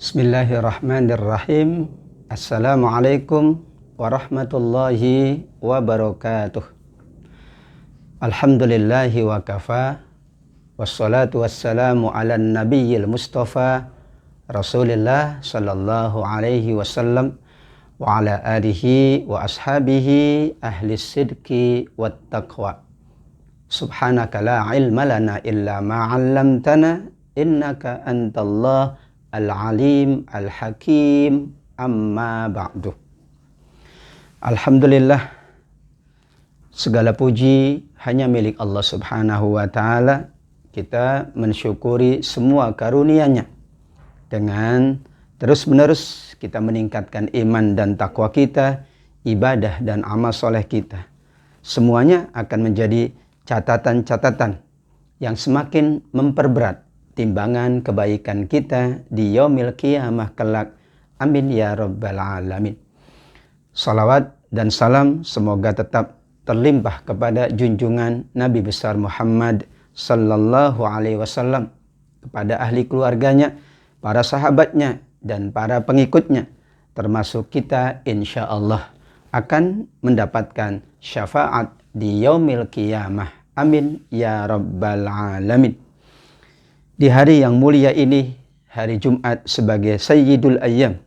Bismillahirrahmanirrahim. Assalamualaikum warahmatullahi wabarakatuh. Alhamdulillahi wa kafa. Wassalatu wassalamu ala nabiyyil mustafa Rasulillah sallallahu alaihi wasallam wa ala alihi wa ashabihi ahli sidqi wat taqwa. Subhanaka la ilma lana illa ma 'allamtana innaka antallah Al-Alim Al-Hakim, amma ba'du. Alhamdulillah, segala puji hanya milik Allah subhanahu wa ta'ala. Kita mensyukuri semua karunia-Nya. Dengan terus-menerus kita meningkatkan iman dan takwa kita, ibadah dan amal soleh kita. Semuanya akan menjadi catatan-catatan yang semakin memperberat timbangan kebaikan kita di yaumil qiyamah kelak. Amin ya rabbal alamin. Salawat dan salam semoga tetap terlimpah kepada junjungan Nabi besar Muhammad sallallahu alaihi wasallam, kepada ahli keluarganya, para sahabatnya dan para pengikutnya, termasuk kita insya Allah akan mendapatkan syafaat di yaumil qiyamah. Amin ya rabbal alamin. Di hari yang mulia ini, hari Jumat sebagai Sayyidul Ayyam,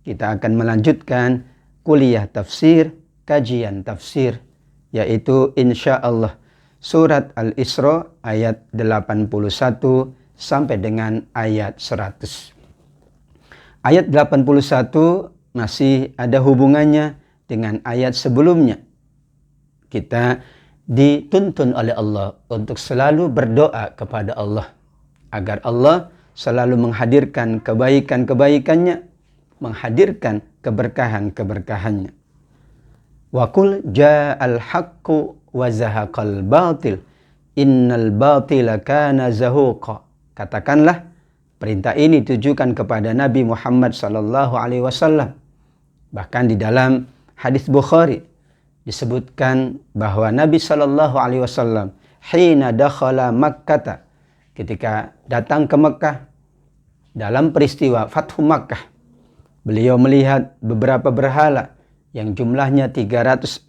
kita akan melanjutkan kuliah tafsir, kajian tafsir, yaitu insya Allah surat Al-Isra ayat 81 sampai dengan ayat 100. Ayat 81 masih ada hubungannya dengan ayat sebelumnya. Kita dituntun oleh Allah untuk selalu berdoa kepada Allah, agar Allah selalu menghadirkan kebaikan-kebaikannya, menghadirkan keberkahan-keberkahannya. Wa qul ja'al haqqu wa zahaqal batil, innal batila kana zahuqa. Katakanlah, perintah ini ditujukan kepada Nabi Muhammad sallallahu alaihi wasallam. Bahkan di dalam hadis Bukhari disebutkan bahwa Nabi sallallahu alaihi wasallam hina dakhala Makkah, ketika datang ke Mekah dalam peristiwa Fathu Makkah, beliau melihat beberapa berhala yang jumlahnya 360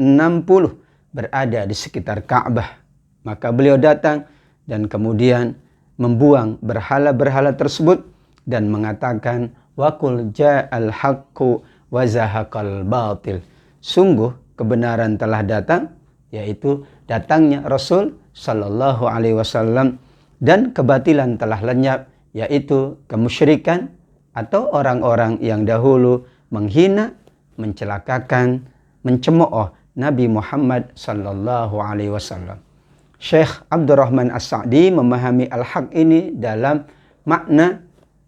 berada di sekitar Ka'bah. Maka beliau datang dan kemudian membuang berhala-berhala tersebut dan mengatakan, wa qul ja'al haqqu wa zahaqal batil. Sungguh kebenaran telah datang, yaitu datangnya Rasul sallallahu alaihi wasallam, dan kebatilan telah lenyap, yaitu kemusyrikan atau orang-orang yang dahulu menghina, mencelakakan, mencemooh Nabi Muhammad sallallahu alaihi wasallam. Syekh Abdurrahman As-Sa'di memahami al-haq ini dalam makna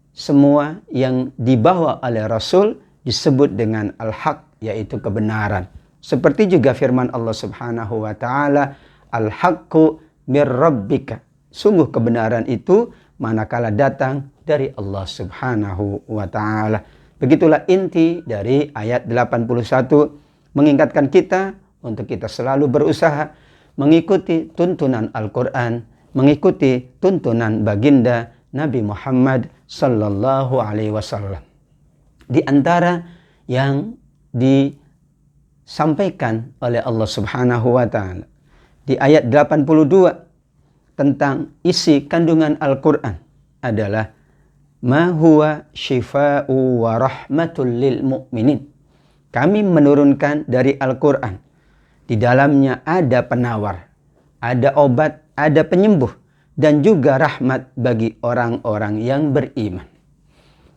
semua yang dibawa oleh Rasul disebut dengan al-haq, yaitu kebenaran. Seperti juga firman Allah subhanahu wa ta'ala, al-haqqu mir rabbika. Sungguh kebenaran itu manakala datang dari Allah subhanahu wa ta'ala. Begitulah inti dari ayat 81, mengingatkan kita untuk kita selalu berusaha mengikuti tuntunan Al-Quran, mengikuti tuntunan baginda Nabi Muhammad sallallahu alaihi wasallam. Di antara yang disampaikan oleh Allah subhanahu wa ta'ala di ayat 82 tentang isi kandungan Al-Quran adalah ma huwa syifa'u wa rahmatul lil mu'minin. Kami menurunkan dari Al-Quran, di dalamnya ada penawar, ada obat, ada penyembuh, dan juga rahmat bagi orang-orang yang beriman.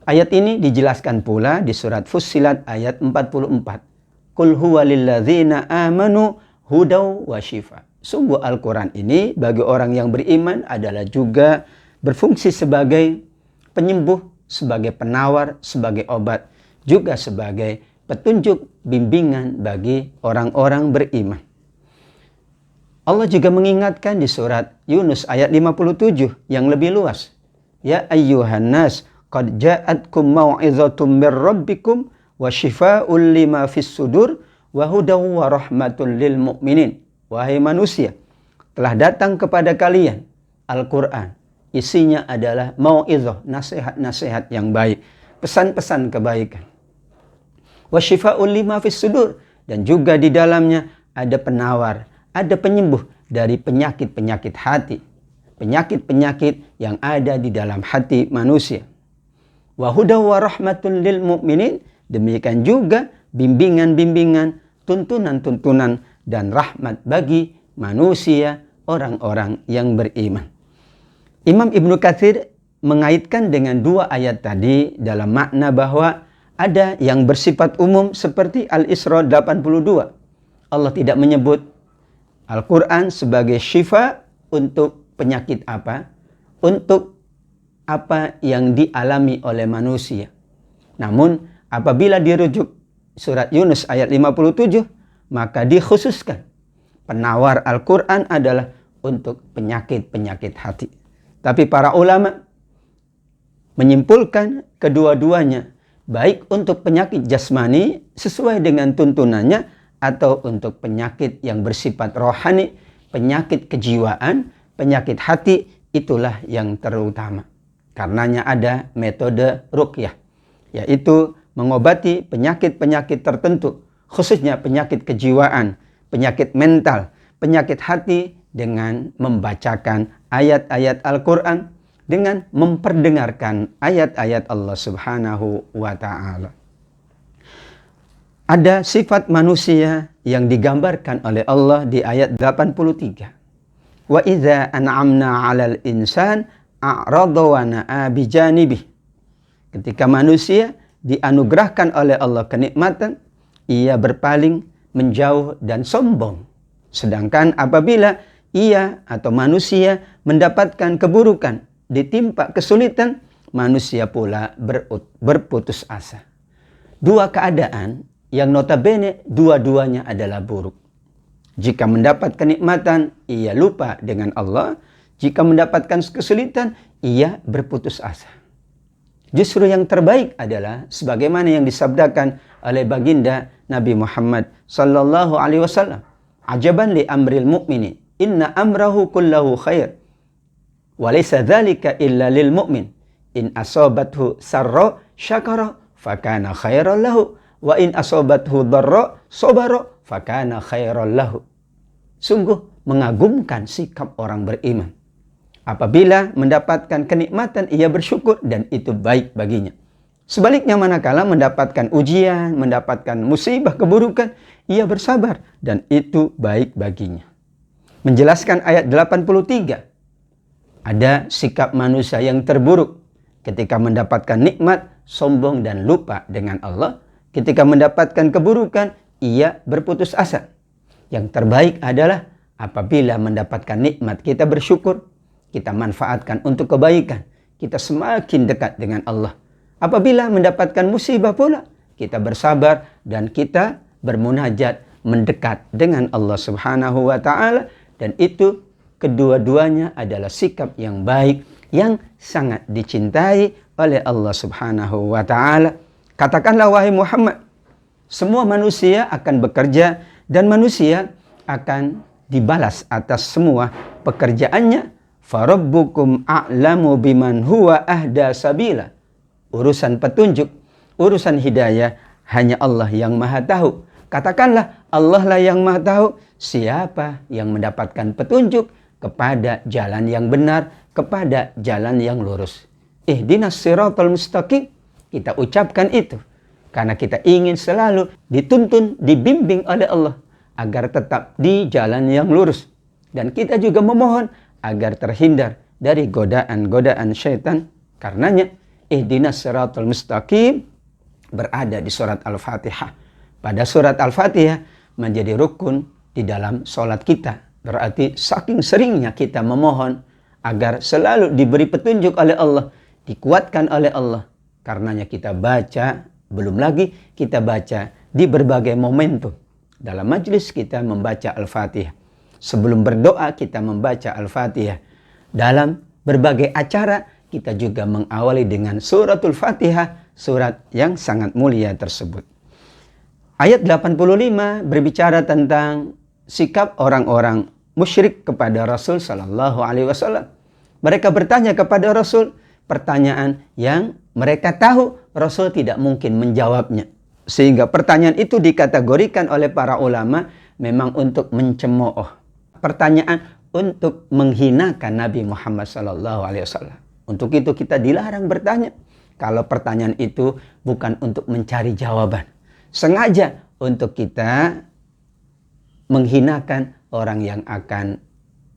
Ayat ini dijelaskan pula di surat Fussilat ayat 44. Qul huwa lilladzina amanu hudaw wa shifa. Sungguh Al-Quran ini bagi orang yang beriman adalah juga berfungsi sebagai penyembuh, sebagai penawar, sebagai obat, juga sebagai petunjuk bimbingan bagi orang-orang beriman. Allah juga mengingatkan di surat Yunus ayat 57 yang lebih luas. Ya ayyuhan nas, qad ja'atkum mau'izatum mir rabbikum wa shifaa'un lima fis sudur wa hudaw wa rahmatul lil mu'minin. Wahai manusia, telah datang kepada kalian Al-Quran. Isinya adalah mau'izah, nasihat-nasihat yang baik. pesan-pesan kebaikan. Wa syifa'ul lima fis sudur, dan juga di dalamnya ada penawar, ada penyembuh dari penyakit-penyakit hati, penyakit-penyakit yang ada di dalam hati manusia. Wa hudaw wa rahmatun lil mu'minin, demikian juga bimbingan-bimbingan, tuntunan-tuntunan dan rahmat bagi manusia, orang-orang yang beriman. Imam Ibnu Katsir mengaitkan dengan dua ayat tadi dalam makna bahwa ada yang bersifat umum seperti Al-Isra 82. Allah tidak menyebut Al-Quran sebagai syifa untuk penyakit apa, untuk apa yang dialami oleh manusia. Namun apabila dirujuk surat Yunus ayat 57, maka dikhususkan penawar Al-Quran adalah untuk penyakit-penyakit hati. Tapi para ulama menyimpulkan kedua-duanya, baik untuk penyakit jasmani sesuai dengan tuntunannya, atau untuk penyakit yang bersifat rohani, penyakit kejiwaan, penyakit hati, itulah yang terutama. Karenanya ada metode ruqyah, yaitu mengobati penyakit-penyakit tertentu, khususnya penyakit kejiwaan, penyakit mental, penyakit hati, dengan membacakan ayat-ayat Al-Quran, dengan memperdengarkan ayat-ayat Allah Subhanahu wa Ta'ala. Ada sifat manusia yang digambarkan oleh Allah di ayat 83. Wa idza an'amna 'alal insan a'rada wa na'a bijanibih. Ketika manusia dianugerahkan oleh Allah kenikmatan, ia berpaling, menjauh dan sombong. Sedangkan apabila ia atau manusia mendapatkan keburukan, ditimpa kesulitan, manusia pula berputus asa. Dua keadaan yang notabene dua-duanya adalah buruk. Jika mendapat kenikmatan, ia lupa dengan Allah. Jika mendapatkan kesulitan, ia berputus asa. Justru yang terbaik adalah sebagaimana yang disabdakan oleh baginda Nabi Muhammad sallallahu alaihi wasallam, ajaban li amril mu'mini, inna amrahu kullahu khair, wa laysa dzalika illa lil mu'min, in asabathu sarra syakara fakana khairan lahu, wa in asabathu dharra sabara fakana khairan lahu. Sungguh mengagumkan sikap orang beriman. Apabila mendapatkan kenikmatan, ia bersyukur dan itu baik baginya. Sebaliknya manakala mendapatkan ujian, mendapatkan musibah, keburukan, ia bersabar dan itu baik baginya. Menjelaskan ayat 83, ada sikap manusia yang terburuk. Ketika mendapatkan nikmat, sombong dan lupa dengan Allah. Ketika mendapatkan keburukan, ia berputus asa. Yang terbaik adalah apabila mendapatkan nikmat, kita bersyukur, kita manfaatkan untuk kebaikan, kita semakin dekat dengan Allah. Apabila mendapatkan musibah pula, kita bersabar dan kita bermunajat, mendekat dengan Allah Subhanahu wa Ta'ala. Dan itu kedua-duanya adalah sikap yang baik, yang sangat dicintai oleh Allah Subhanahu wa Ta'ala. Katakanlah wahai Muhammad, semua manusia akan bekerja dan manusia akan dibalas atas semua pekerjaannya. Farabbukum a'lamu biman huwa ahda sabila. Urusan petunjuk, urusan hidayah, hanya Allah yang maha tahu. Katakanlah, Allah lah yang maha tahu siapa yang mendapatkan petunjuk kepada jalan yang benar, kepada jalan yang lurus. Ihdinas siratal mustaqim. Kita ucapkan itu karena kita ingin selalu dituntun, dibimbing oleh Allah agar tetap di jalan yang lurus. Dan kita juga memohon agar terhindar dari godaan-godaan syaitan. Karenanya ihdinas siratal mustaqim berada di surat Al-Fatihah. Pada surat Al-Fatihah menjadi rukun di dalam sholat kita. Berarti saking seringnya kita memohon agar selalu diberi petunjuk oleh Allah, dikuatkan oleh Allah. Karenanya kita baca, belum lagi kita baca di berbagai momentum. Dalam majlis kita membaca Al-Fatihah. Sebelum berdoa kita membaca Al-Fatihah. Dalam berbagai acara kita juga mengawali dengan suratul Fatihah, surat yang sangat mulia tersebut. Ayat 85 berbicara tentang sikap orang-orang musyrik kepada Rasul sallallahu alaihi wasallam. Mereka bertanya kepada Rasul pertanyaan yang mereka tahu Rasul tidak mungkin menjawabnya. Sehingga pertanyaan itu dikategorikan oleh para ulama memang untuk mencemooh. Pertanyaan untuk menghinakan Nabi Muhammad SAW. Untuk itu kita dilarang bertanya. Kalau pertanyaan itu bukan untuk mencari jawaban. Sengaja untuk kita menghinakan orang yang akan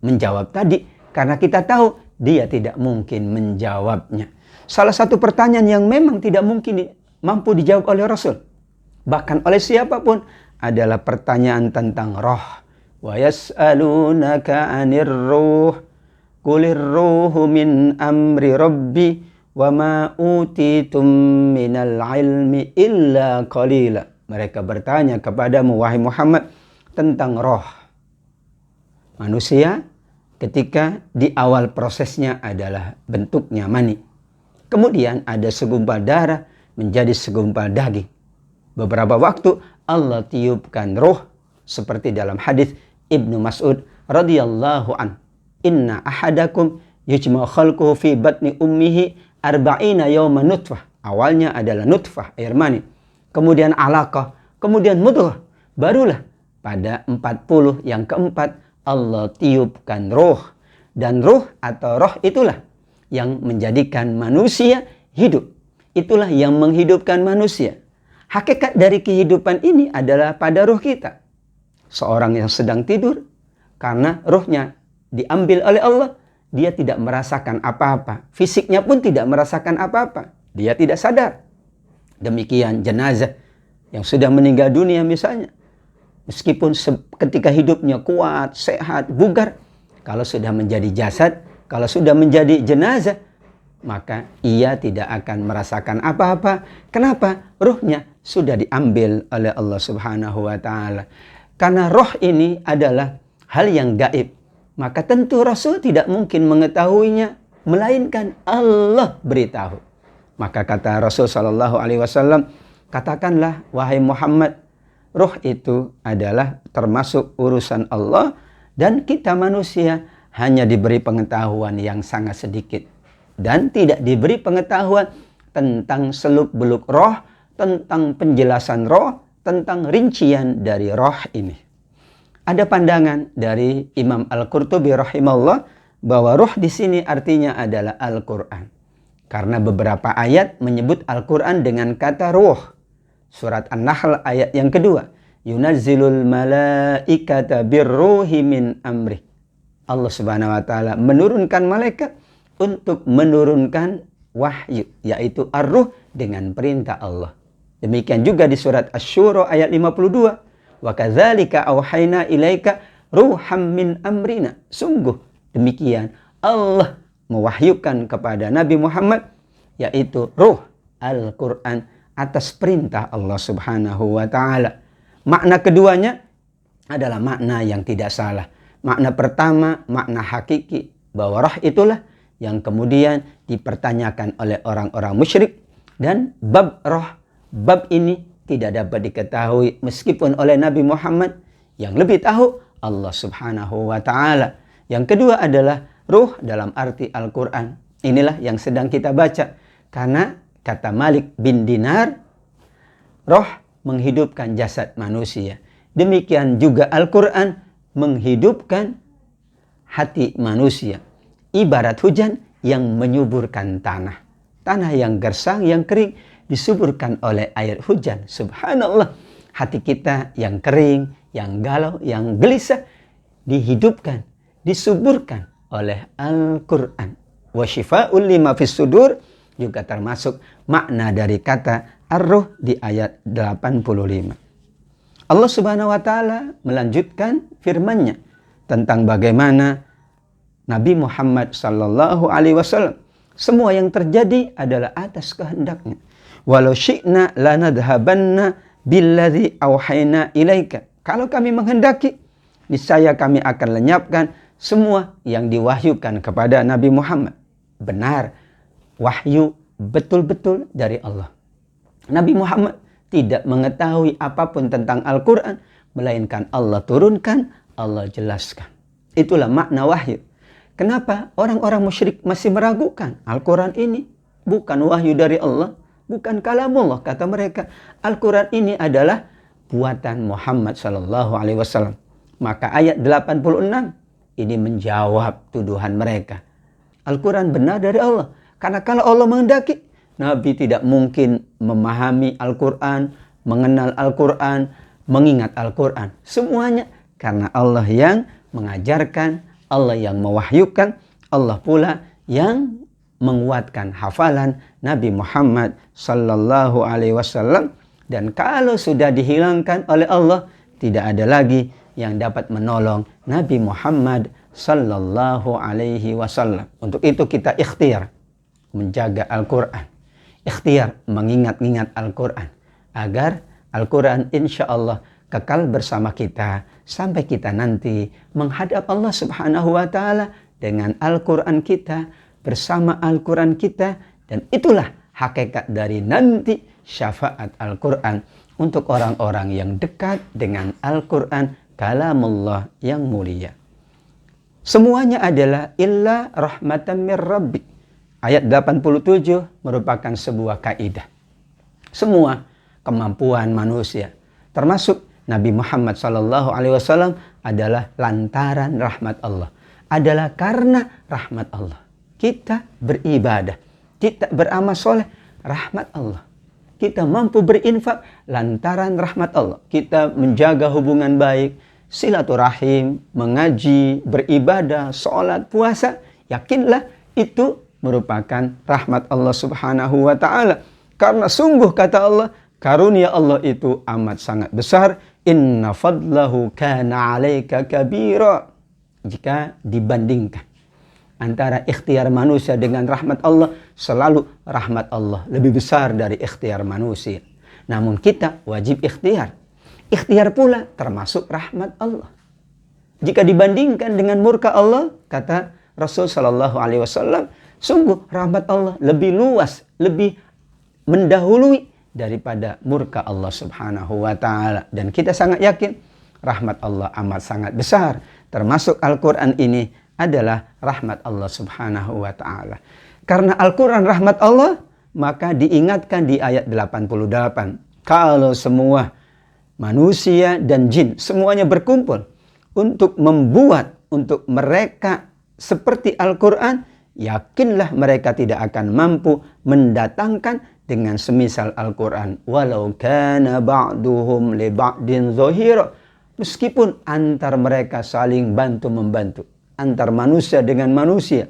menjawab tadi. Karena kita tahu dia tidak mungkin menjawabnya. Salah satu pertanyaan yang memang tidak mungkin mampu dijawab oleh Rasul, bahkan oleh siapapun, adalah pertanyaan tentang roh. Wa yas'alunaka 'anir ruh qulir ruhu min amri rabbi wa ma utitum minal ilmi illa qalila. Mereka bertanya kepadamu, wahai Muhammad, tentang roh manusia ketika di awal prosesnya adalah bentuknya mani. Kemudian ada segumpal darah menjadi segumpal daging. Beberapa waktu Allah tiupkan roh seperti dalam hadis Ibnu Mas'ud radhiyallahu an. Inna ahadakum yujma'u khalquhu fi batni ummihi arba'ina yawma nutfah. Awalnya adalah nutfah, air mani. Kemudian alaqah, kemudian mudghah. Barulah pada 40 yang keempat Allah tiupkan roh. Dan roh atau roh itulah yang menjadikan manusia hidup. Itulah yang menghidupkan manusia. Hakikat dari kehidupan ini adalah pada roh kita. Seorang yang sedang tidur, karena rohnya diambil oleh Allah, dia tidak merasakan apa-apa. Fisiknya pun tidak merasakan apa-apa. Dia tidak sadar. Demikian jenazah yang sudah meninggal dunia misalnya. Meskipun ketika hidupnya kuat, sehat, bugar, kalau sudah menjadi jasad, kalau sudah menjadi jenazah, maka ia tidak akan merasakan apa-apa. Kenapa? Ruhnya sudah diambil oleh Allah Subhanahu wa Ta'ala. Karena roh ini adalah hal yang gaib, maka tentu Rasul tidak mungkin mengetahuinya, melainkan Allah beritahu. Maka kata Rasul Sallallahu Alaihi Wasallam, katakanlah wahai Muhammad, roh itu adalah termasuk urusan Allah, dan kita manusia hanya diberi pengetahuan yang sangat sedikit. Dan tidak diberi pengetahuan tentang seluk-beluk roh, tentang penjelasan roh, tentang rincian dari roh ini. Ada pandangan dari Imam Al-Qurtubi rahimahullah bahwa roh di sini artinya adalah Al-Quran. Karena beberapa ayat menyebut Al-Quran dengan kata ruh. Surat An-Nahl ayat yang kedua. Yunazzilul malaikata birruhi min amrih. Allah Subhanahu wa Ta'ala menurunkan malaikat untuk menurunkan wahyu, yaitu ar-ruh, dengan perintah Allah. Demikian juga di surat Asy-Syura ayat 52. Wa kadzalika auhayna ilaika ruham min amrina. Sungguh demikian Allah mewahyukan kepada Nabi Muhammad, yaitu ruh Al-Quran, atas perintah Allah Subhanahu wa Ta'ala. Makna keduanya adalah makna yang tidak salah. Makna pertama, makna hakiki, bahwa roh itulah yang kemudian dipertanyakan oleh orang-orang musyrik. Dan bab roh, bab ini tidak dapat diketahui meskipun oleh Nabi Muhammad. Yang lebih tahu Allah Subhanahu wa Ta'ala. Yang kedua adalah ruh dalam arti Al-Quran. Inilah yang sedang kita baca. Karena kata Malik bin Dinar, roh menghidupkan jasad manusia. Demikian juga Al-Quran menghidupkan hati manusia. Ibarat hujan yang menyuburkan tanah. Tanah yang gersang, yang kering, disuburkan oleh air hujan. Subhanallah. Hati kita yang kering, yang galau, yang gelisah, dihidupkan, disuburkan oleh Al-Quran. Wa syifa'ul lima fis sudur juga termasuk makna dari kata ar-ruh di ayat 85. Allah Subhanahu wa Ta'ala melanjutkan firman-Nya tentang bagaimana Nabi Muhammad sallallahu alaihi wasallam, semua yang terjadi adalah atas kehendaknya. Walau syi'na lanadhabanna billadzi auhayna ilaika. Kalau kami menghendaki, niscaya kami akan lenyapkan semua yang diwahyukan kepada Nabi Muhammad. Benar, wahyu betul-betul dari Allah. Nabi Muhammad tidak mengetahui apapun tentang Al-Quran, melainkan Allah turunkan, Allah jelaskan. Itulah makna wahyu. Kenapa orang-orang musyrik masih meragukan Al-Quran ini? bukan wahyu dari Allah, bukan kalamullah. Kata mereka, Al-Quran ini adalah buatan Muhammad sallallahu alaihi wasallam. Maka ayat 86 ini menjawab tuduhan mereka. Al-Quran benar dari Allah. Karena kalau Allah menghendaki, Nabi tidak mungkin memahami Al-Quran, mengenal Al-Quran, mengingat Al-Quran. Semuanya karena Allah yang mengajarkan, Allah yang mewahyukan, Allah pula yang menguatkan hafalan Nabi Muhammad sallallahu alaihi wasallam. Dan kalau sudah dihilangkan oleh Allah, tidak ada lagi yang dapat menolong Nabi Muhammad sallallahu alaihi wasallam. Untuk itu kita ikhtiar menjaga Al-Quran, ikhtiar mengingat-ingat Al-Quran, agar Al-Quran insya Allah kekal bersama kita sampai kita nanti menghadap Allah Subhanahu wa Ta'ala dengan Al-Quran kita, bersama Al-Quran kita. Dan itulah hakikat dari nanti syafaat Al-Quran untuk orang-orang yang dekat dengan Al-Quran, kalamullah yang mulia. Semuanya adalah illa rahmatan mir rabbi. Ayat 87 merupakan sebuah kaidah. Semua kemampuan manusia, termasuk Nabi Muhammad SAW, adalah lantaran rahmat Allah. Adalah karena rahmat Allah. Kita beribadah, kita beramal soleh, rahmat Allah. Kita mampu berinfak lantaran rahmat Allah. Kita menjaga hubungan baik, silaturahim, mengaji, beribadah, sholat, puasa. Yakinlah itu merupakan rahmat Allah Subhanahu wa Ta'ala. Karena sungguh kata Allah, karunia Allah itu amat sangat besar. Inna fadlahu kana alaika kabira. Jika dibandingkan antara ikhtiar manusia dengan rahmat Allah, selalu rahmat Allah lebih besar dari ikhtiar manusia. Namun kita wajib ikhtiar. Ikhtiar pula termasuk rahmat Allah. Jika dibandingkan dengan murka Allah, kata Rasul sallallahu alaihi wasallam, sungguh rahmat Allah lebih luas, lebih mendahului daripada murka Allah Subhanahu wa Ta'ala. Dan kita sangat yakin rahmat Allah amat sangat besar. Termasuk Al-Quran ini adalah rahmat Allah Subhanahu wa Ta'ala. Karena Al-Quran rahmat Allah, maka diingatkan di ayat 88. Kalau semua manusia dan jin semuanya berkumpul untuk membuat untuk mereka seperti Al-Quran, yakinlah mereka tidak akan mampu mendatangkan dengan semisal Al-Quran. Walau kana ba'duhum li ba'din zahira. Meskipun antar mereka saling bantu-membantu. Antar manusia dengan manusia.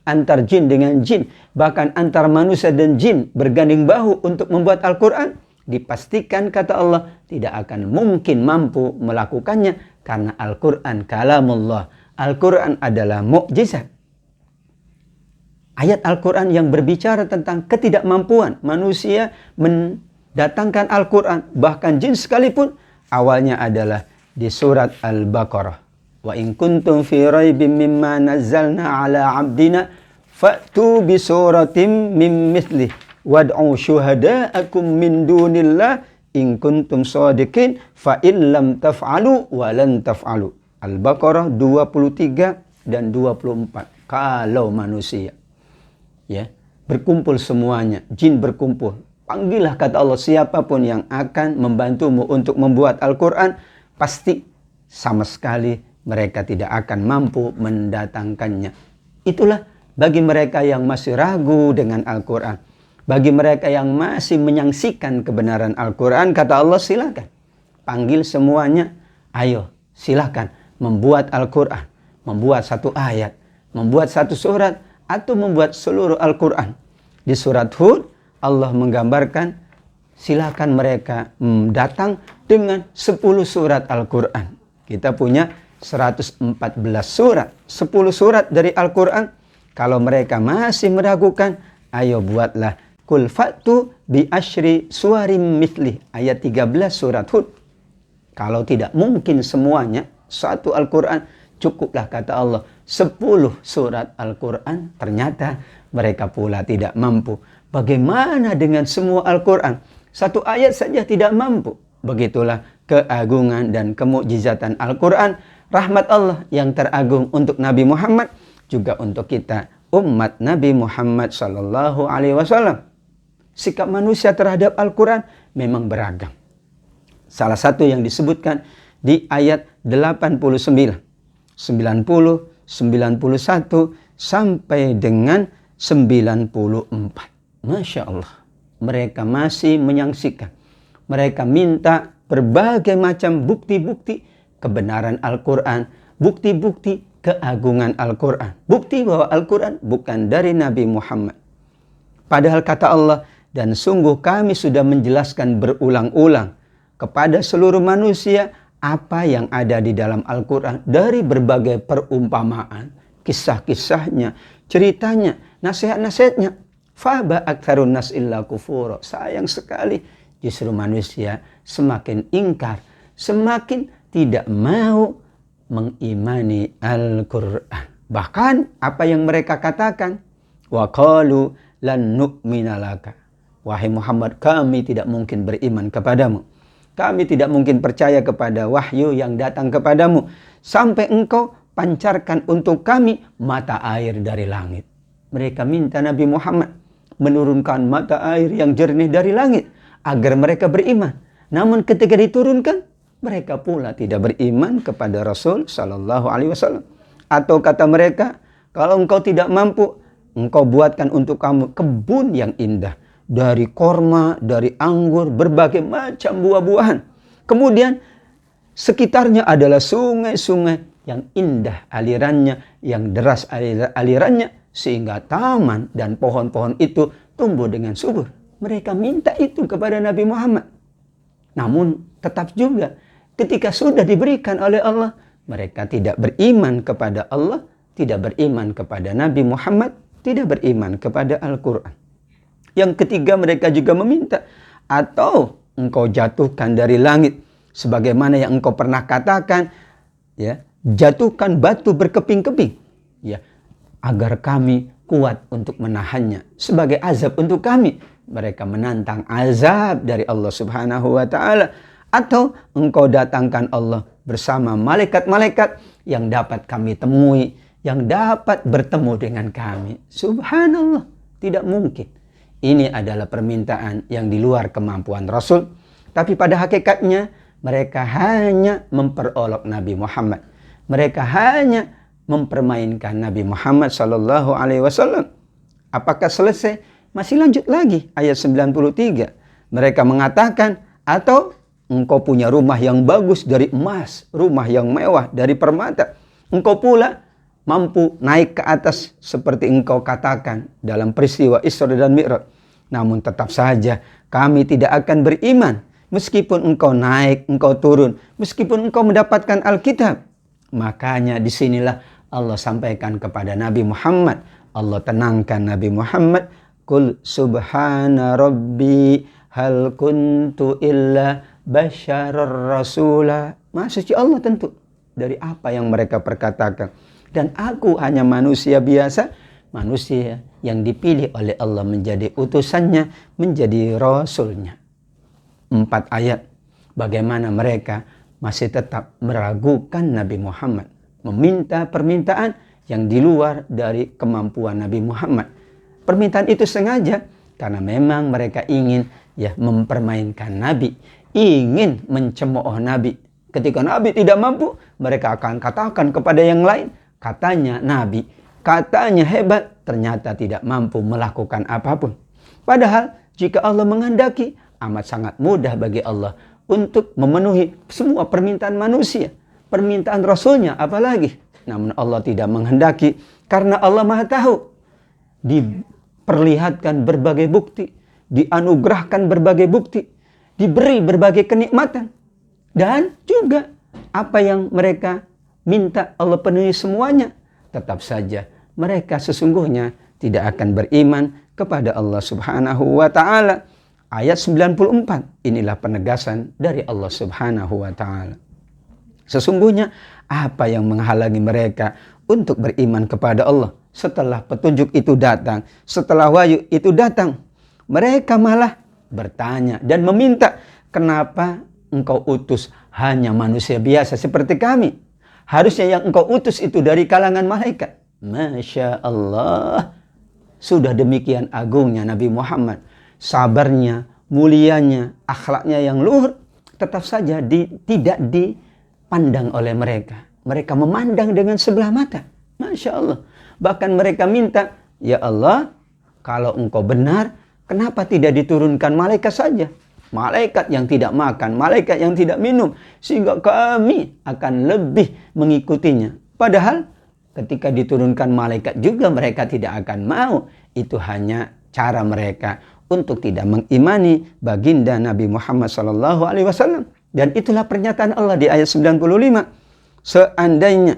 Antar jin dengan jin. Bahkan antar manusia dan jin berganding bahu untuk membuat Al-Quran. Dipastikan kata Allah tidak akan mungkin mampu melakukannya. Karena Al-Quran kalamullah. Al-Quran adalah mukjizat. Ayat Al-Quran yang berbicara tentang ketidakmampuan manusia mendatangkan Al-Quran. Bahkan jin sekalipun awalnya adalah di surat Al-Baqarah. Wa in kuntum fi raibim mimma nazzalna ala abdina fa'tu bi suratim min mithlih wad'u syuhada'akum min dunillah in kuntum shadiqin fa in lam taf'alu wa lan taf'alu. Al-Baqarah 23 dan 24. Kalau manusia ya berkumpul semuanya, jin berkumpul, panggillah kata Allah siapapun yang akan membantumu untuk membuat Al-Quran, pasti sama sekali mereka tidak akan mampu mendatangkannya. Itulah bagi mereka yang masih ragu dengan Al-Quran, bagi mereka yang masih menyaksikan kebenaran Al-Quran, kata Allah silakan panggil semuanya, ayo silakan membuat Al-Quran, membuat satu ayat, membuat satu surat, atau membuat seluruh Al-Quran. Di surat Hud, Allah menggambarkan silakan mereka datang dengan 10 surat Al-Quran. Kita punya 114 surat, 10 surat dari Al-Quran. Kalau mereka masih meragukan, ayo buatlah Kul fa'tu bi asyri suwarim mithlih. Ayat 13 surat Hud. Kalau tidak mungkin semuanya, satu Al-Quran, cukuplah kata Allah 10 surat Al-Quran. Ternyata mereka pula tidak mampu. Bagaimana dengan semua Al-Quran? Satu ayat saja tidak mampu. Begitulah keagungan dan kemukjizatan Al-Quran. Rahmat Allah yang teragung untuk Nabi Muhammad, juga untuk kita umat Nabi Muhammad sallallahu alaihi wasallam. Sikap manusia terhadap Al-Quran memang beragam. Salah satu yang disebutkan di ayat 89, 90, 91 sampai dengan 94. Masya Allah. Mereka masih menyaksikan. Mereka minta berbagai macam bukti-bukti kebenaran Al-Quran, bukti-bukti keagungan Al-Quran, bukti bahwa Al-Quran bukan dari Nabi Muhammad. Padahal kata Allah, dan sungguh kami sudah menjelaskan berulang-ulang kepada seluruh manusia apa yang ada di dalam Al-Quran dari berbagai perumpamaan, kisah-kisahnya, ceritanya, nasihat-nasihatnya. Faba aktsarun nas illa kufura. Sayang sekali justru manusia semakin ingkar, semakin tidak mau mengimani Al-Quran. Bahkan apa yang mereka katakan, wa qalu lan nu'mina laka. Wahai Muhammad, kami tidak mungkin beriman kepadamu. Kami tidak mungkin percaya kepada wahyu yang datang kepadamu sampai engkau pancarkan untuk kami mata air dari langit. Mereka minta Nabi Muhammad menurunkan mata air yang jernih dari langit agar mereka beriman. Namun ketika diturunkan, mereka pula tidak beriman kepada Rasul sallallahu alaihi wasallam. Atau kata mereka, kalau engkau tidak mampu, engkau buatkan untuk kamu kebun yang indah dari korma, dari anggur, berbagai macam buah-buahan. Kemudian sekitarnya adalah sungai-sungai yang indah alirannya, yang deras alirannya, sehingga taman dan pohon-pohon itu tumbuh dengan subur. Mereka minta itu kepada Nabi Muhammad. Namun tetap juga ketika sudah diberikan oleh Allah, mereka tidak beriman kepada Allah, tidak beriman kepada Nabi Muhammad, tidak beriman kepada Al-Quran. Yang ketiga, mereka juga meminta, atau engkau jatuhkan dari langit, sebagaimana yang engkau pernah katakan, ya, jatuhkan batu berkeping-keping, ya, agar kami kuat untuk menahannya sebagai azab untuk kami. Mereka menantang azab dari Allah Subhanahu wa Ta'ala. Atau engkau datangkan Allah bersama malaikat-malaikat yang dapat kami temui, yang dapat bertemu dengan kami. Subhanallah, tidak mungkin. Ini adalah permintaan yang di luar kemampuan Rasul. Tapi pada hakikatnya mereka hanya memperolok Nabi Muhammad. Mereka hanya mempermainkan Nabi Muhammad sallallahu alaihi wasallam. Apakah selesai? Masih lanjut lagi ayat 93. Mereka mengatakan, atau engkau punya rumah yang bagus dari emas, rumah yang mewah dari permata. Engkau pula mampu naik ke atas seperti engkau katakan dalam peristiwa Isra dan Mi'raj. Namun tetap saja kami tidak akan beriman meskipun engkau naik, engkau turun, meskipun engkau mendapatkan Alkitab. Makanya disinilah Allah sampaikan kepada Nabi Muhammad, Allah tenangkan Nabi Muhammad, Qul subhana rabbi hal kuntu illa basyarar rasula. Maha suci Allah tentu dari apa yang mereka perkatakan. Dan aku hanya manusia biasa, manusia yang dipilih oleh Allah menjadi utusannya, menjadi rasulnya. 4 ayat bagaimana mereka masih tetap meragukan Nabi Muhammad, meminta permintaan yang di luar dari kemampuan Nabi Muhammad. Permintaan itu sengaja karena memang mereka ingin mempermainkan Nabi, ingin mencemooh Nabi. Ketika Nabi tidak mampu, mereka akan katakan kepada yang lain, katanya Nabi, katanya hebat, ternyata tidak mampu melakukan apapun. Padahal jika Allah menghendaki, amat sangat mudah bagi Allah untuk memenuhi semua permintaan manusia, permintaan Rasulnya apalagi. Namun Allah tidak menghendaki karena Allah Maha tahu. Diperlihatkan berbagai bukti, dianugerahkan berbagai bukti, diberi berbagai kenikmatan. Dan juga apa yang mereka minta Allah penuhi semuanya. Tetap saja mereka sesungguhnya tidak akan beriman kepada Allah Subhanahu wa Ta'ala. Ayat 94, inilah penegasan dari Allah Subhanahu wa Ta'ala. Sesungguhnya apa yang menghalangi mereka untuk beriman kepada Allah setelah petunjuk itu datang, setelah wahyu itu datang? Mereka malah bertanya dan meminta, kenapa engkau utus hanya manusia biasa seperti kami? Harusnya yang engkau utus itu dari kalangan malaikat. Masya Allah. Sudah demikian agungnya Nabi Muhammad, sabarnya, mulianya, akhlaknya yang luhur, tetap saja tidak dipandang oleh mereka. Mereka memandang dengan sebelah mata. Masya Allah. Bahkan mereka minta, ya Allah, kalau engkau benar, kenapa tidak diturunkan malaikat saja? Malaikat yang tidak makan, malaikat yang tidak minum, sehingga kami akan lebih mengikutinya. Padahal ketika diturunkan malaikat juga mereka tidak akan mau. Itu hanya cara mereka untuk tidak mengimani baginda Nabi Muhammad SAW. Dan itulah pernyataan Allah di ayat 95. Seandainya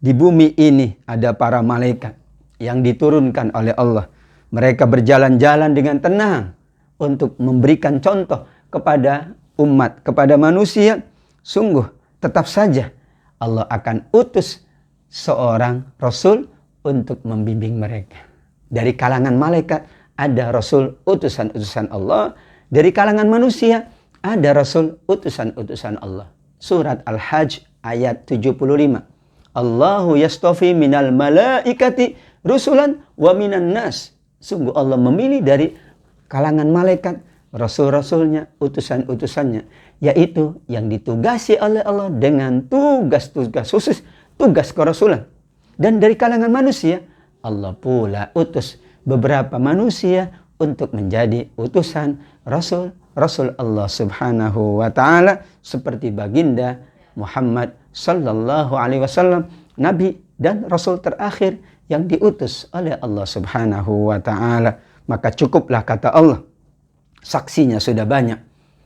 di bumi ini ada para malaikat yang diturunkan oleh Allah, mereka berjalan-jalan dengan tenang untuk memberikan contoh kepada umat, kepada manusia, sungguh tetap saja Allah akan utus seorang Rasul untuk membimbing mereka. Dari kalangan malaikat ada Rasul utusan-utusan Allah. Dari kalangan manusia ada Rasul utusan-utusan Allah. Surat Al-Hajj ayat 75. Allahu yastafi minal malaikati rusulan wa minan nas. Sungguh Allah memilih dari kalangan malaikat Rasul-Rasulnya, utusan-utusannya. Yaitu yang ditugasi oleh Allah dengan tugas-tugas khusus, tugas kerasulan. Dan dari kalangan manusia, Allah pula utus beberapa manusia untuk menjadi utusan Rasul Allah Subhanahu wa Ta'ala, seperti baginda Muhammad Sallallahu Alaihi Wasallam, Nabi dan Rasul terakhir yang diutus oleh Allah Subhanahu wa Ta'ala. Maka cukuplah kata Allah, saksinya sudah banyak,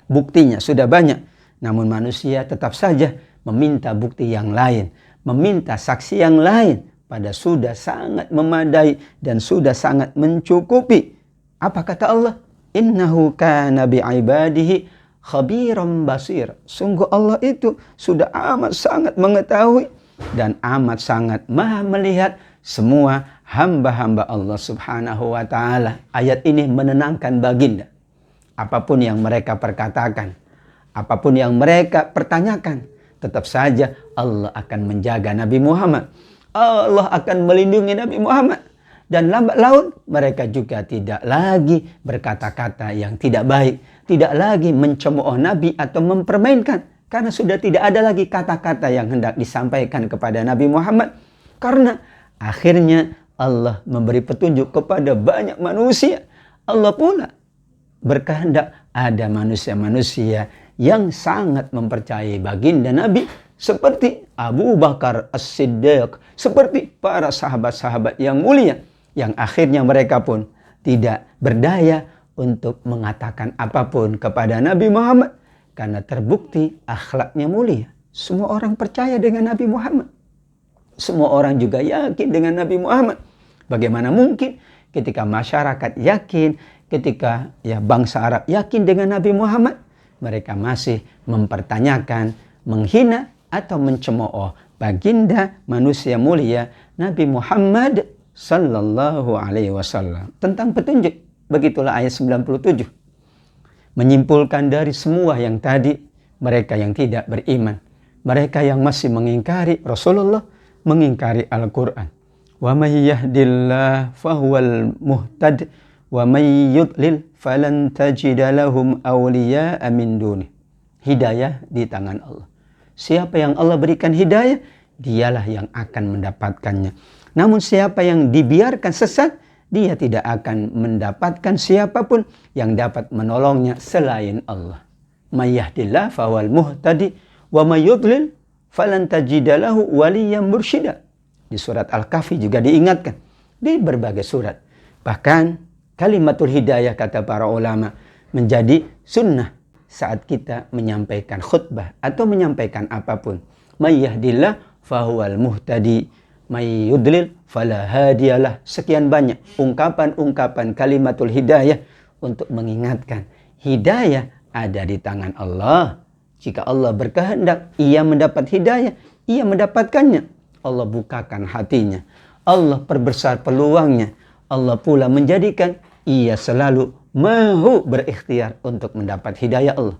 buktinya sudah banyak, namun manusia tetap saja meminta bukti yang lain, meminta saksi yang lain, pada sudah sangat memadai dan sudah sangat mencukupi. Apa kata Allah? Innahu kana bi'ibadihi khabiran basir. Sungguh Allah itu sudah amat sangat mengetahui dan amat sangat maha melihat semua hamba-hamba Allah Subhanahu wa Ta'ala. Ayat ini menenangkan baginda. Apapun yang mereka perkatakan, apapun yang mereka pertanyakan, tetap saja Allah akan menjaga Nabi Muhammad. Allah akan melindungi Nabi Muhammad. Dan lambat laun mereka juga tidak lagi berkata-kata yang tidak baik. Tidak lagi mencemooh Nabi atau mempermainkan. Karena sudah tidak ada lagi kata-kata yang hendak disampaikan kepada Nabi Muhammad. Karena akhirnya Allah memberi petunjuk kepada banyak manusia. Allah pula berkehendak ada manusia-manusia yang sangat mempercayai baginda Nabi, seperti Abu Bakar As-Siddiq, seperti para sahabat-sahabat yang mulia, yang akhirnya mereka pun tidak berdaya untuk mengatakan apapun kepada Nabi Muhammad, karena terbukti akhlaknya mulia. Semua orang percaya dengan Nabi Muhammad. Semua orang juga yakin dengan Nabi Muhammad. Bagaimana mungkin ketika masyarakat yakin, ketika bangsa Arab yakin dengan Nabi Muhammad, mereka masih mempertanyakan, menghina atau mencemooh baginda manusia mulia Nabi Muhammad Sallallahu Alaihi Wasallam. Tentang petunjuk, begitulah ayat 97. Menyimpulkan dari semua yang tadi, mereka yang tidak beriman, mereka yang masih mengingkari Rasulullah, mengingkari Al-Quran. Wa may yahdillah fahuwal muhtad wa may yudlil falan tajida lahum awliya'a min dunih. Hidayah di tangan Allah. Siapa yang Allah berikan hidayah, dialah yang akan mendapatkannya. Namun siapa yang dibiarkan sesat, dia tidak akan mendapatkan siapapun yang dapat menolongnya selain Allah. May yahdillah fahuwal muhtadi wa may yudlil falan tajida lahu waliyan mursyida. Di surat Al-Kahfi juga diingatkan. Di berbagai surat. Bahkan kalimatul hidayah, kata para ulama, menjadi sunnah saat kita menyampaikan khutbah atau menyampaikan apapun. May yahdillah fahuwal muhtadi, may yudlil fala hadiyalah. Sekian banyak ungkapan-ungkapan kalimatul hidayah untuk mengingatkan hidayah ada di tangan Allah. Jika Allah berkehendak, ia mendapat hidayah, ia mendapatkannya. Allah bukakan hatinya, Allah perbesar peluangnya, Allah pula menjadikan ia selalu mau berikhtiar untuk mendapat hidayah Allah.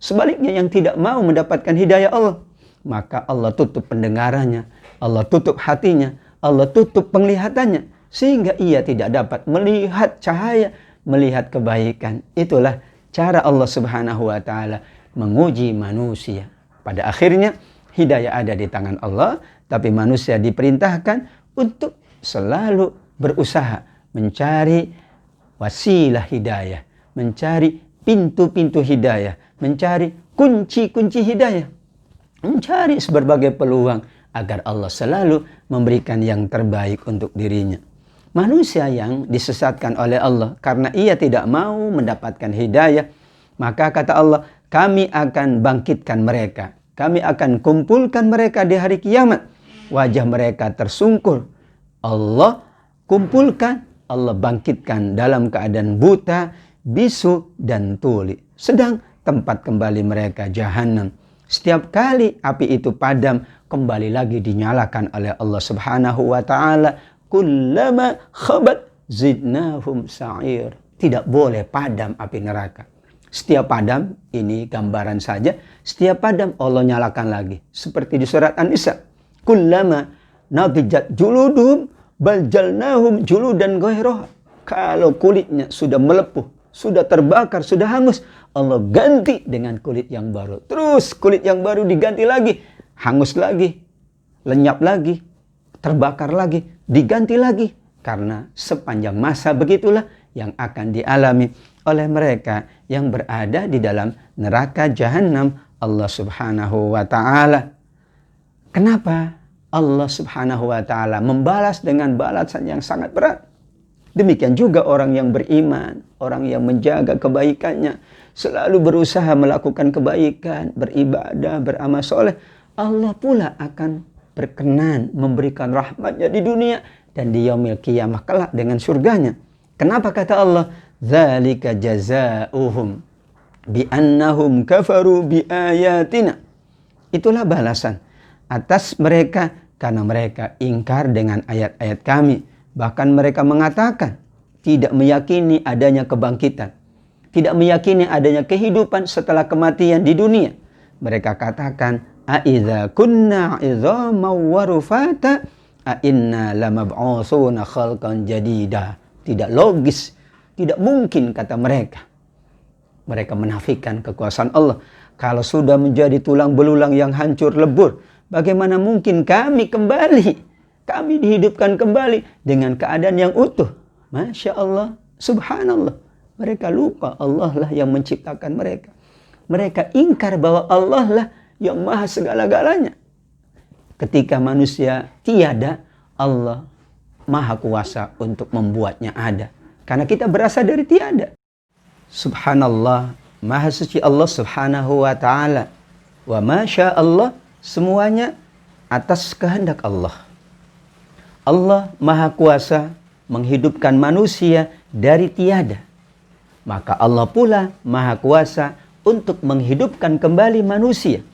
Sebaliknya yang tidak mau mendapatkan hidayah Allah, maka Allah tutup pendengarannya, Allah tutup hatinya, Allah tutup penglihatannya sehingga ia tidak dapat melihat cahaya, melihat kebaikan. Itulah cara Allah Subhanahu wa taala menguji manusia. Pada akhirnya hidayah ada di tangan Allah, tapi manusia diperintahkan untuk selalu berusaha mencari wasilah hidayah, mencari pintu-pintu hidayah, mencari kunci-kunci hidayah, mencari berbagai peluang agar Allah selalu memberikan yang terbaik untuk dirinya. Manusia yang disesatkan oleh Allah karena ia tidak mau mendapatkan hidayah, maka kata Allah, kami akan bangkitkan mereka. Kami akan kumpulkan mereka di hari kiamat. Wajah mereka tersungkur. Allah kumpulkan, Allah bangkitkan dalam keadaan buta, bisu, dan tuli. Sedang tempat kembali mereka jahanam. Setiap kali api itu padam, kembali lagi dinyalakan oleh Allah Subhanahu wa taala. Kullama khabat zidnahum sa'ir. Tidak boleh padam api neraka. Setiap padam, ini gambaran saja, setiap padam Allah nyalakan lagi. Seperti di surat An-Nisa. Kullama nadijat juluduhum baljalnahum juludan ghairah. Kalau kulitnya sudah melepuh, sudah terbakar, sudah hangus, Allah ganti dengan kulit yang baru. Terus kulit yang baru diganti lagi, hangus lagi, lenyap lagi, terbakar lagi, diganti lagi. Karena sepanjang masa begitulah yang akan dialami oleh mereka yang berada di dalam neraka jahanam Allah Subhanahu wa taala. Kenapa Allah Subhanahu wa taala membalas dengan balasan yang sangat berat? Demikian juga orang yang beriman, orang yang menjaga kebaikannya, selalu berusaha melakukan kebaikan, beribadah, beramal soleh, Allah pula akan berkenan memberikan rahmatnya di dunia dan di yaumil qiyamah kelak dengan surganya. Kenapa kata Allah? Dzalika jazaohum bi annahum kafaru bi ayatina. Itulah balasan atas mereka karena mereka ingkar dengan ayat-ayat kami. Bahkan mereka mengatakan tidak meyakini adanya kebangkitan, tidak meyakini adanya kehidupan setelah kematian di dunia. Mereka katakan, "Aidza kunna 'idzaman wa rufata a inna lamab'utsuna khalqan jadida." Tidak logis, tidak mungkin kata mereka. Mereka menafikan kekuasaan Allah. Kalau sudah menjadi tulang belulang yang hancur lebur, bagaimana mungkin kami kembali? Kami dihidupkan kembali dengan keadaan yang utuh. Masya Allah, subhanallah. Mereka lupa Allah lah yang menciptakan mereka. Mereka ingkar bahwa Allah lah yang maha segala-galanya. Ketika manusia tiada, Allah maha kuasa untuk membuatnya ada. Karena kita berasal dari tiada. Subhanallah, maha suci Allah Subhanahu wa ta'ala. Wa masya Allah, semuanya atas kehendak Allah. Allah maha kuasa menghidupkan manusia dari tiada. Maka Allah pula maha kuasa untuk menghidupkan kembali manusia.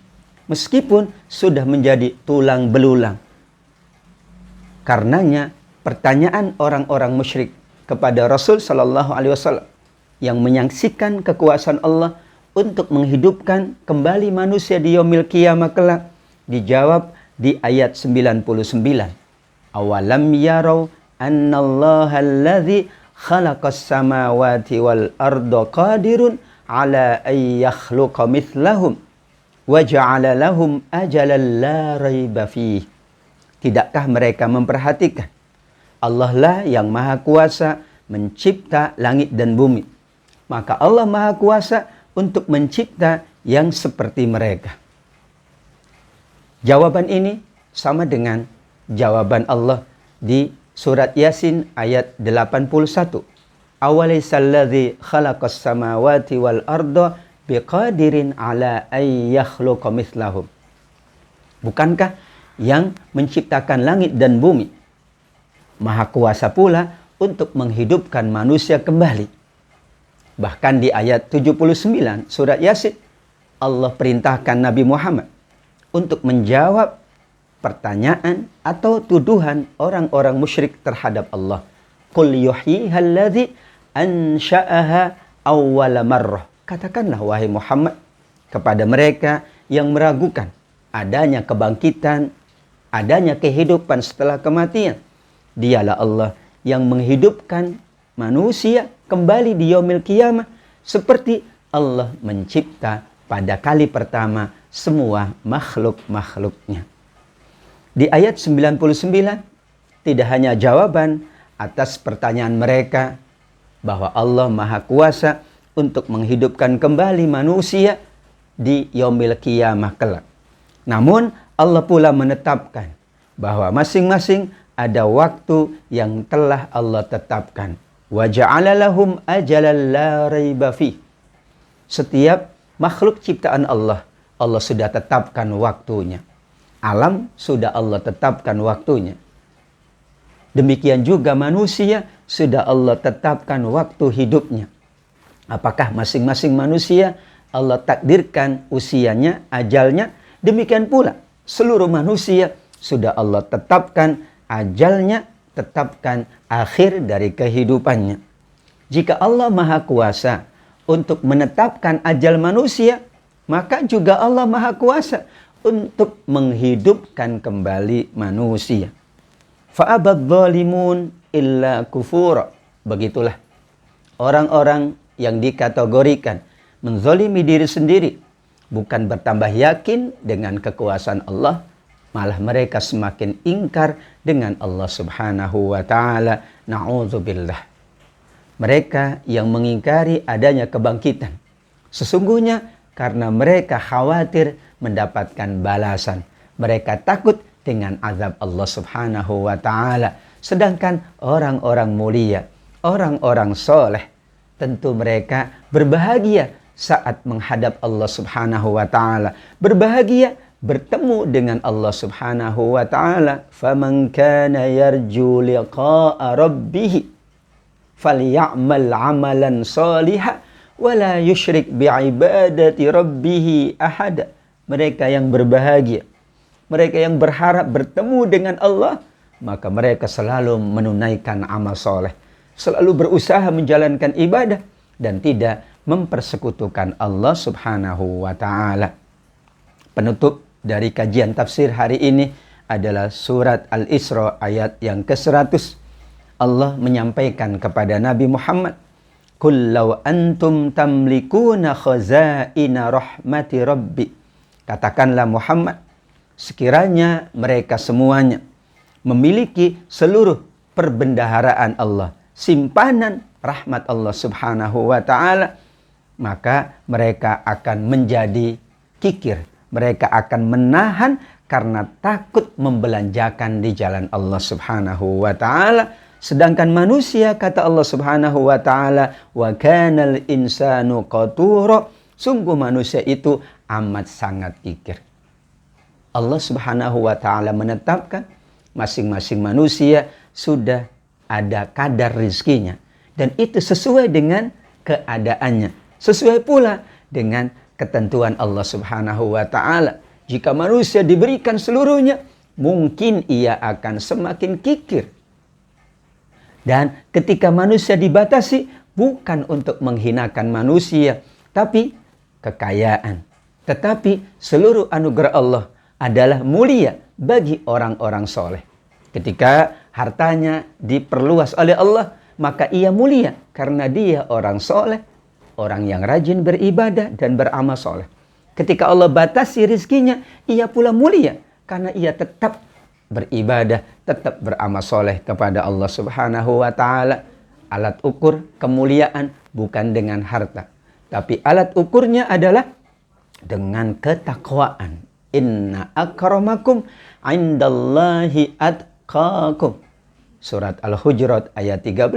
Meskipun sudah menjadi tulang belulang. Karenanya pertanyaan orang-orang musyrik kepada Rasul Sallallahu Alaihi Wasallam yang menyaksikan kekuasaan Allah untuk menghidupkan kembali manusia di yaumil qiyamah kelak dijawab di ayat 99. Awalam yarau annallaha alladzi khalaqas samawati wal arda qadirun ala ay yakhluqa mithlahum wa ja'ala lahum ajalan la raiba fih. Tidakkah mereka memperhatikan Allah lah yang maha kuasa mencipta langit dan bumi. Maka Allah maha kuasa untuk mencipta yang seperti mereka. Jawaban ini sama dengan jawaban Allah di surat Yasin ayat 81. Awalaissalladzi khalaqas samawati wal arda biqadirin ala ay yakhluqa mithlahum. Bukankah yang menciptakan langit dan bumi maha kuasa pula untuk menghidupkan manusia kembali? Bahkan di ayat 79 surat Yasin Allah perintahkan Nabi Muhammad untuk menjawab pertanyaan atau tuduhan orang-orang musyrik terhadap Allah. Qul yuhyihalladzi ansha'aha awwala marrah. Katakanlah wahai Muhammad kepada mereka yang meragukan adanya kebangkitan, adanya kehidupan setelah kematian. Dialah Allah yang menghidupkan manusia kembali di yaumil qiyamah, seperti Allah mencipta pada kali pertama semua makhluk-makhluknya. Di ayat 99 tidak hanya jawaban atas pertanyaan mereka bahwa Allah Maha Kuasa untuk menghidupkan kembali manusia di yaumil qiyamah kelak. Namun Allah pula menetapkan bahwa masing-masing ada waktu yang telah Allah tetapkan. Wa ja'ala lahum ajalan la raiba fi. Setiap makhluk ciptaan Allah, Allah sudah tetapkan waktunya. Alam sudah Allah tetapkan waktunya. Demikian juga manusia sudah Allah tetapkan waktu hidupnya. Apakah masing-masing manusia Allah takdirkan usianya, ajalnya? Demikian pula seluruh manusia sudah Allah tetapkan ajalnya, tetapkan akhir dari kehidupannya. Jika Allah Maha Kuasa untuk menetapkan ajal manusia, maka juga Allah Maha Kuasa untuk menghidupkan kembali manusia. Fa'abad zalimun illa kufura. Begitulah orang-orang yang dikategorikan menzalimi diri sendiri, bukan bertambah yakin dengan kekuasaan Allah, malah mereka semakin ingkar dengan Allah Subhanahu wa ta'ala. Na'udzubillah. Mereka yang mengingkari adanya kebangkitan, sesungguhnya karena mereka khawatir mendapatkan balasan. Mereka takut dengan azab Allah Subhanahu wa ta'ala. Sedangkan orang-orang mulia, orang-orang soleh, tentu mereka berbahagia saat menghadap Allah Subhanahu wa ta'ala. Berbahagia bertemu dengan Allah Subhanahu wa ta'ala. Faman kana yarju liqa'a rabbih falya'mal 'amalan shalihan wa la yusyrik bi'ibadati rabbih ahada. Mereka yang berbahagia, mereka yang berharap bertemu dengan Allah, maka mereka selalu menunaikan amal soleh, selalu berusaha menjalankan ibadah dan tidak mempersekutukan Allah Subhanahu wa ta'ala. Penutup dari kajian tafsir hari ini adalah surat Al-Isra ayat yang ke-100. Allah menyampaikan kepada Nabi Muhammad, "Qul law antum tamlikuna khazaina rahmati rabbi." Katakanlah Muhammad, sekiranya mereka semuanya memiliki seluruh perbendaharaan Allah, simpanan rahmat Allah Subhanahu wa ta'ala, maka mereka akan menjadi kikir. Mereka akan menahan karena takut membelanjakan di jalan Allah Subhanahu wa ta'ala. Sedangkan manusia, kata Allah Subhanahu wa ta'ala, wa kanal insanu qatura, sungguh manusia itu amat sangat kikir. Allah Subhanahu wa ta'ala menetapkan masing-masing manusia sudah ada kadar rizkinya. Dan itu sesuai dengan keadaannya. Sesuai pula dengan ketentuan Allah Subhanahu wa ta'ala. Jika manusia diberikan seluruhnya, mungkin ia akan semakin kikir. Dan ketika manusia dibatasi, bukan untuk menghinakan manusia, tapi kekayaan. Tetapi seluruh anugerah Allah adalah mulia bagi orang-orang soleh. Ketika hartanya diperluas oleh Allah, maka ia mulia karena dia orang soleh, orang yang rajin beribadah dan beramal soleh. Ketika Allah batasi rizkinya, ia pula mulia karena ia tetap beribadah, tetap beramal soleh kepada Allah Subhanahu wa ta'ala. Alat ukur kemuliaan bukan dengan harta, tapi alat ukurnya adalah dengan ketakwaan. Inna akramakum indallahi atqakum. Surat Al-Hujurat ayat 13.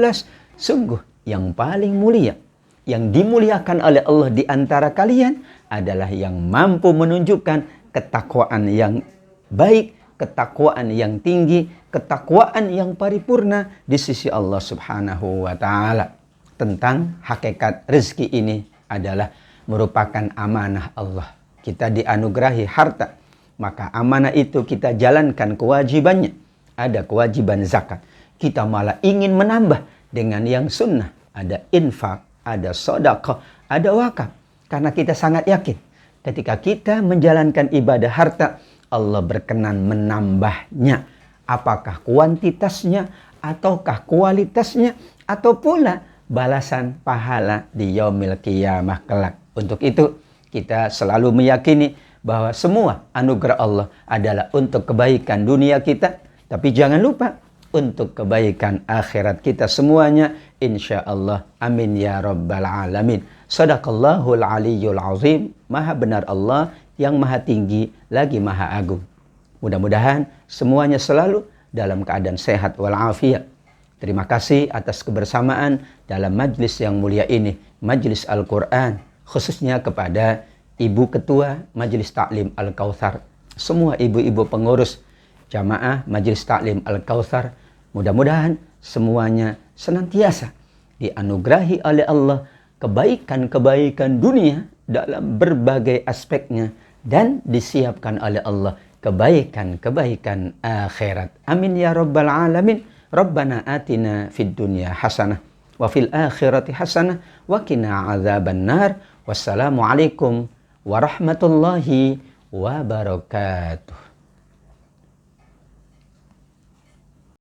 Sungguh yang paling mulia, yang dimuliakan oleh Allah di antara kalian adalah yang mampu menunjukkan ketakwaan yang baik, ketakwaan yang tinggi, ketakwaan yang paripurna di sisi Allah Subhanahu wa ta'ala. Tentang hakikat rezeki ini adalah merupakan amanah Allah. Kita dianugerahi harta, maka amanah itu kita jalankan kewajibannya. Ada kewajiban zakat, kita malah ingin menambah dengan yang sunnah. Ada infak, ada sedekah, ada wakaf. Karena kita sangat yakin ketika kita menjalankan ibadah harta, Allah berkenan menambahnya. Apakah kuantitasnya, ataukah kualitasnya, atau pula balasan pahala di yaumil qiyamah kelak. Untuk itu, kita selalu meyakini bahwa semua anugerah Allah adalah untuk kebaikan dunia kita. Tapi jangan lupa, untuk kebaikan akhirat kita semuanya. Insya Allah. Amin ya rabbal alamin. Sadaqallahul aliyyul azim. Maha benar Allah yang maha tinggi lagi maha agung. Mudah-mudahan semuanya selalu dalam keadaan sehat walafiat. Terima kasih atas kebersamaan dalam majlis yang mulia ini, Majlis Al-Quran, khususnya kepada Ibu Ketua Majlis Ta'lim Al-Kautsar, semua ibu-ibu pengurus jamaah Majlis Ta'lim Al-Kautsar. Mudah-mudahan semuanya senantiasa dianugerahi oleh Allah kebaikan-kebaikan dunia dalam berbagai aspeknya, dan disiapkan oleh Allah kebaikan-kebaikan akhirat. Amin ya rabbal alamin. Rabbana atina fid dunya hasanah wa fil akhirati hasanah wa qina adzabannar. Wassalamualaikum warahmatullahi wabarakatuh.